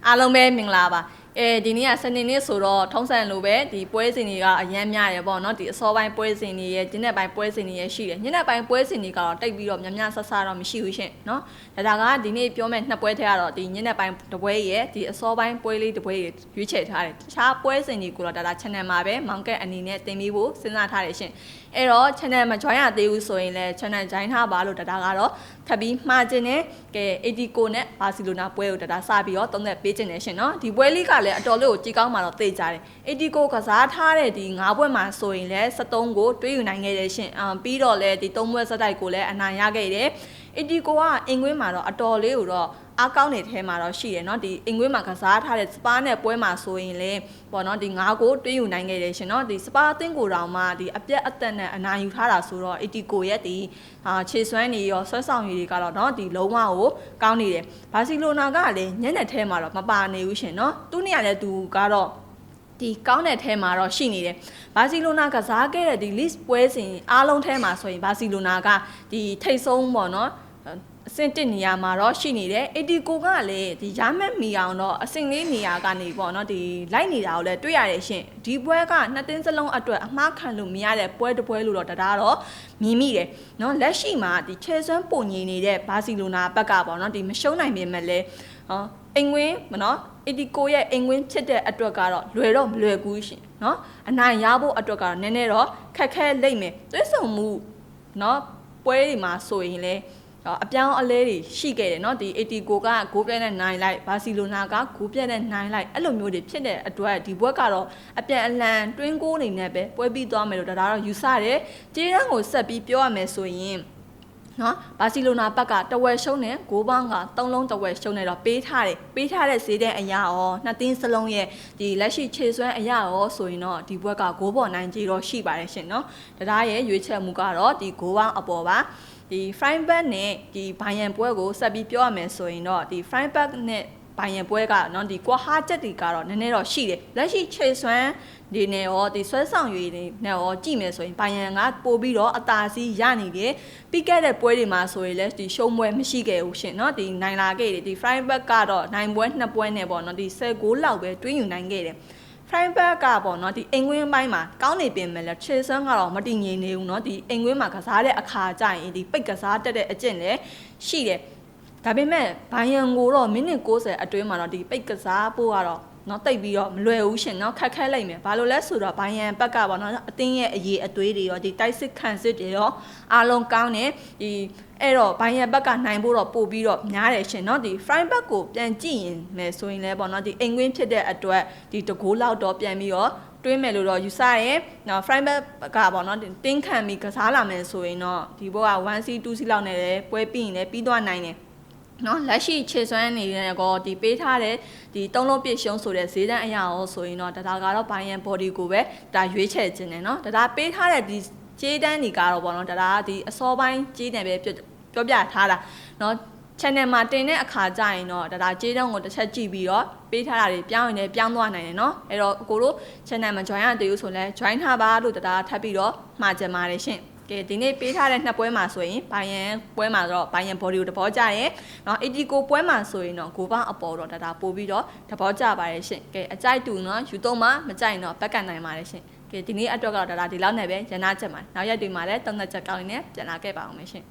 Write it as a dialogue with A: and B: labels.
A: အားလုံးပဲမင်္ဂလာပါဒီနေ့ကစနေနေ့ဆိုတော့ထုံးစံလိုပဲဒီပွဲစဉ်တွေကအရန်များတယ်ပေါ့နော်ဒီအစောပိုင်းပွဲစဉ်တွေရဲ့ညနေပိုင်းပွဲစဉ်တွေရဲ့ရှိတယ်ညနေပိုင်းပွဲစဉ်တွေကတော့တိတ်ပြီးတော့များများဆဆတော့မရှိဘူးရှင်နော်ဒါကဒီနေ့ပြောမဲ့နှစ်ပွဲထဲကတော့ဒီညနေပိုင်းတစ်ပွဲရဲ့ဒီအစောပိုင်းပွဲလေးတစ်ပွဲရွေးချယ်ထားတယ်တခြားပွဲစဉ်တွေကိုတော့ဒါ channel မှာပဲမောင်ကက်အနေနဲ့တင်ပြီးဖို့စဉ်းစားထားတယ်ရှင်အဲ့တော့ channel မှာ join ရသေးဘူးဆိုရင်လည်း channel join ထားပါလို့ဒါကတော့ထပ်ပြီးမှားခြင်းနဲ့ကဲ ATCO နဲ့ဘာစီလိုနာပွဲကိုဒါစပြီးတော့သုံးသက်ပေးခြင်းနဲ့ရှင်နော်ဒီပွဲလေးကလည်းအတော်လေးကိုကြည်ကောင်းမှတော့သိကြတယ် ATCO ကစားထားတဲ့ဒီ9ပွဲမှာဆိုရင်လည်း73ကိုတွေးယူနိုင်ခဲ့တယ်ရှင်ပြီးတော့လည်းဒီ3ပွဲစတိုက်ကိုလည်းအနိုင်ရခဲ့တယ် ATCO ကအင်္ဂွေးမှာတော့အတော်လေးကိုတော့အားကောင်းတဲ့ထဲမှာတော့ရှိတယ်เนาะဒီအင်္ဂွေးမှာကစားထားတဲ့စပါးနဲ့ပွဲမှာဆိုရင်လေပေါ့เนาะဒီ9ကိုတွေးယူနိုင်ခဲ့တယ်ရှင်เนาะဒီစပါးအသင်းကိုတောင်မှဒီအပြက်အသက်နဲ့အနိုင်ယူထားတာဆိုတော့ ATCO ရဲ့ဒီခြေစွမ်းတွေရောဆွဲဆောင်ရည်တွေကတော့เนาะဒီလုံးဝကိုကောင်းနေတယ်ဘာစီလိုနာကလည်းညနေထဲမှာတော့မပါနေဘူးရှင်เนาะသူ့နေရာလည်းသူကတော့ဒီကောင်းတဲ့ထဲမှာတော့ရှိနေတယ်ဘာစီလိုနာကစားခဲ့တဲ့ဒီ list ပွဲစဉ်အားလုံးထဲမှာဆိုရင်ဘာစီလိုနာကဒီထိတ်ဆုံးပေါ့เนาะအဆင့်1နေရာမှာတော့ရှိနေတယ် ATCO ကလည်းဒီရမက်မီအောင်တော့အဆင့်လေးနေရာကနေပေါ့နော်ဒီလိုက်နေတာကိုလည်းတွေ့ရတယ်ရှင်ဒီပွဲကနှစ်တင်းစလုံးအတွက်အမှားခံလို့မရတဲ့ပွဲတစ်ပွဲလို့တော့ဒါတော့မြင်မိတယ်နော်လက်ရှိမှာဒီချဲစွမ်းပုံညင်နေတဲ့ဘာစီလိုနာဘက်ကပေါ့နော်ဒီမရှုံးနိုင်ပေမဲ့လည်းအင်္ဂွင်းမနော် ATCO ရဲ့အင်္ဂွင်းဖြစ်တဲ့အတွက်ကတော့လွယ်တော့မလွယ်ဘူးရှင်နော်အနိုင်ရဖို့အတွက်ကတော့နည်းနည်းတော့ခက်ခဲလိမ့်မယ်သွေးဆုံမှုနော်ပွဲတွေမှာဆိုရင်လည်းအပြောင်းအလဲတွေရှိခဲ့တယ်เนาะဒီ ATCO ကဂိုးပြဲနဲ့နိုင်လိုက်ဘာစီလိုနာကဂိုးပြဲနဲ့နိုင်လိုက်အဲ့လိုမျိုးတွေဖြစ်တဲ့အတွက်ဒီဘွက်ကတော့အပြန်အလှန်တွင်းကိုးနေနဲ့ပဲပွဲပြီးသွားမယ်လို့ဒါတော့ယူဆတယ်ကြေးတန်းကိုဆက်ပြီးပြောရမယ်ဆိုရင်နော်ဘာစီလိုနာဘက်ကတဝက်ရှုံးနဲ့ဂိုးပေါင်းက3လုံးတဝက်ရှုံးနေတော့ပေးထားတဲ့ဈေးတဲ့အရာရောနှစ်တင်းစလုံးရဲ့ဒီလက်ရှိခြေစွမ်းအရာရောဆိုရင်တော့ဒီဘက်ကဂိုးပေါ်နိုင်ကြီးတော့ရှိပါတယ်ရှင်နော်ဒါရဲ့ရွေးချယ်မှုကတော့ဒီဂိုးပေါင်းအပေါ်ပါဒီ frying pan နဲ့ဒီဘိုင်ယန်ပွဲကိုဆက်ပြီးပြောရမယ်ဆိုရင်တော့ဒီ frying pan နဲ့ဘိုင်ယန်ပွဲကနော်ဒီကွာဟာချက်တွေကတော့နည်းနည်းတော့ရှိတယ်လက်ရှိခြေစွမ်းဒီနဲ့ရောဒီဆွဲဆောင်ရည်တွေနဲ့ရောကြည့်မယ်ဆိုရင်ဘိုင်ယန်ကပို့ပြီးတော့အသာစီးရနေတယ်ပြီးခဲ့တဲ့ပွဲတွေမှာဆိုရင်လည်းဒီရှုံးပွဲမရှိခဲ့ဘူးရှင်နော်ဒီနိုင်လာခဲ့တယ်ဒီ frying pan ကတော့နိုင်ပွဲ2ပွဲနဲ့ပေါ့နော်ဒီ10ဂိုးလောက်ပဲတွင်းယူနိုင်ခဲ့တယ်frying pan ကပေါ့နော်ဒီအင်္ဂွင်းပိုင်းမှာကောင်းနေပြင်မဲ့လဲခြေစွမ်းကတော့မတည်ငြိမ်နေဘူးเนาะဒီအင်္ဂွင်းမှာကစားတဲ့အခါကျရင်ဒီပိတ်ကစားတက်တဲ့အကျင့်လည်းရှိတယ်ဒါပေမဲ့ဘိုင်ယန်ကိုတော့မိနစ်60အတွင်းမှာတော့ဒီပိတ်ကစားဖို့ကတော့နော်တိတ်ပြီးတော့မလွယ်ဘူးရှင်နော်ခက်ခဲလိုက်မယ်ဘာလို့လဲဆိုတော့ဘိုင်ယန်ဘက်ကပေါ့နော်အတင်းရဲ့အရေးအသွေးတွေရောဒီတိုက်စစ်ခံစစ်တွေရောအားလုံးကောင်းတယ်ဒီအဲ့တော့ဘိုင်ယန်ဘက်ကနိုင်ဖို့တော့ပို့ပြီးတော့များတယ်ရှင်နော်ဒီ frying pan ကိုပြန်ကြည့်ရင်မယ်ဆိုရင်လည်းပေါ့နော်ဒီအင်္ဂွင်းဖြစ်တဲ့အတွက်ဒီတကိုးလောက်တော့ပြန်ပြီးတော့တွင်းမယ်လို့တော့ယူဆရဲနော် frying pan ကပေါ့နော်တင်းခံပြီးကစားလာမယ်ဆိုရင်တော့ဒီဘောက 1C 2C လောက်နဲ့လည်းပွဲပြီးရင်လည်းပြီးသွားနိုင်တယ်နော်လက်ရှိခြေစွမ်းနေတဲ့ကောဒီပေးထားတဲ့ဒီ3လုံးပြည့်ရှုံးဆိုတဲ့ဈေးတန်းအရာရောဆိုရင်တော့ဒါကတော့ဘိုင်ယန် body ကိုပဲဒါရွေးချယ်ခြင်းတယ်နော်ဒါပေးထားတဲ့ဒီကြေးတန်းတွေကတော့ပေါ့နော်ဒါဒီအစောပိုင်းကြေးတန်းပဲပြောပြထားတာနော် channel မှာတင်တဲ့အခါကျရင်တော့ဒါကြေးတန်းကိုတစ်ချက်ကြည့်ပြီးတော့ပေးထားတာတွေပြောင်းရင်လည်းပြောင်းသွားနိုင်တယ်နော်အဲ့တော့ကိုတို့ channel မှာ join ရသေးဘူးဆိုရင်လည်း join ထားပါလို့ဒါထပ်ပြီးတော့မှာကြပါတယ်ရှင်ကဲဒီနေ့ပေးထားတဲ့နှစ်ပွဲမှာဆိုရင်ဘိုင်ယန်ပွဲမှာတော့ဘိုင်ယန် body ကိုတဘောကြရဲเนาะ ATCO ပွဲမှာဆိုရင်တော့ကိုပေါင်းအပေါ်တော့ဒါပို့ပြီးတော့တဘောကြပါတယ်ရှင်ကဲအကြိုက်တူเนาะယူတော့မှမကြိုက်တော့ဘက်ကန်နိုင်ပါတယ်ရှင်ကဲဒီနေ့အတွက်ကတော့ဒါဒီလောက်နဲ့ပဲရန်နာချက်ပါတယ်နောက်ရက်တွေမှာလည်းသုံးသက်ချက်ကောင်းနေပြန်လာခဲ့ပါအောင်မယ်ရှင်